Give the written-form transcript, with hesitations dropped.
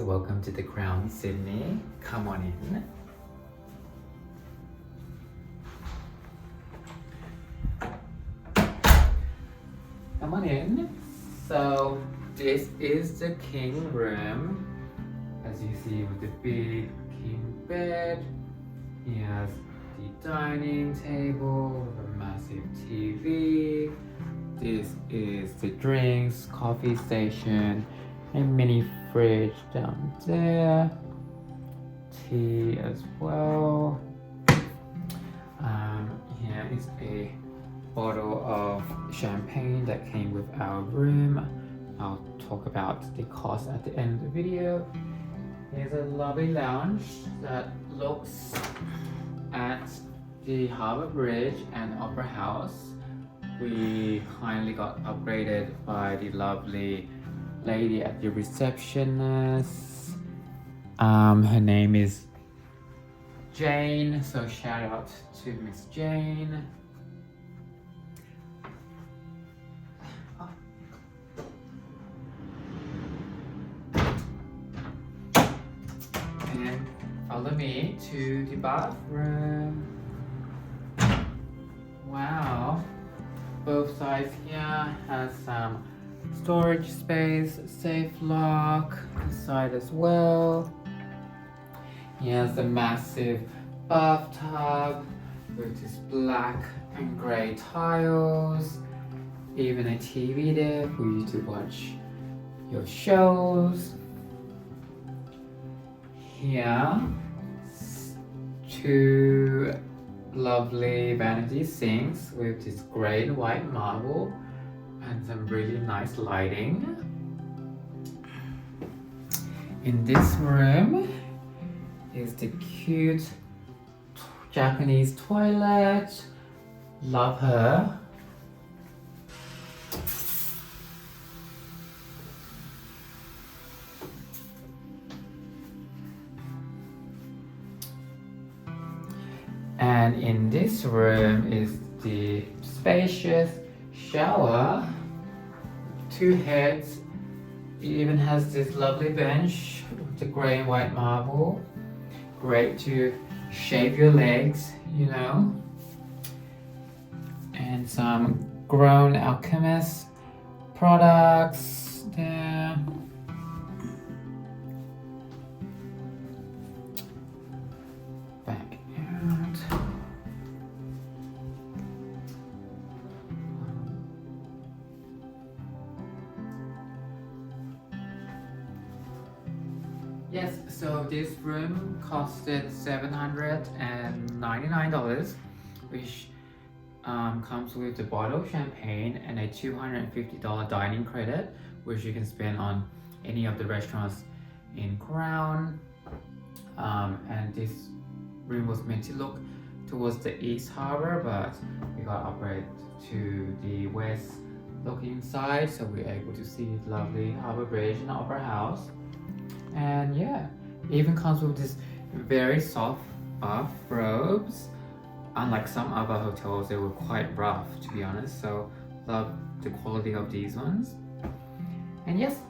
welcome to the Crown Sydney. Come on in. Come on in. So this is the king room. As you see with the big king bed. He has the dining table with a massive TV. This is the drinks, coffee station, a mini fridge down there. Tea as well. Here is a bottle of champagne that came with our room. I'll talk about the cost at the end of the video. Here's a lovely lounge that looks at the Harbour Bridge and Opera House. We kindly got upgraded by the lovely lady at the receptionist. Her name is Jane, so shout out to Miss Jane. And follow me to the bathroom. Wow. Both sides here has some storage space, safe lock, this side as well. Here's the massive bathtub with this black and grey tiles. Even a TV there for you to watch your shows. Here, two lovely vanity sinks with this grey and white marble and some really nice lighting. In this room is the cute Japanese toilet. Love her. And in this room is the spacious shower, two heads. It even has this lovely bench with the grey and white marble. Great to shave your legs, you know. And some Grown Alchemist products there. Back out. Yes, so this room costed $799, which comes with a bottle of champagne and a $250 dining credit, which you can spend on any of the restaurants in Crown. And this room was meant to look towards the East Harbour, but we got upgraded to the west looking side, so we're able to see the lovely Harbour Bridge and Opera House. And yeah, it even comes with this very soft bathrobes. Unlike some other hotels, they were quite rough, to be honest, so love the quality of these ones. And yes,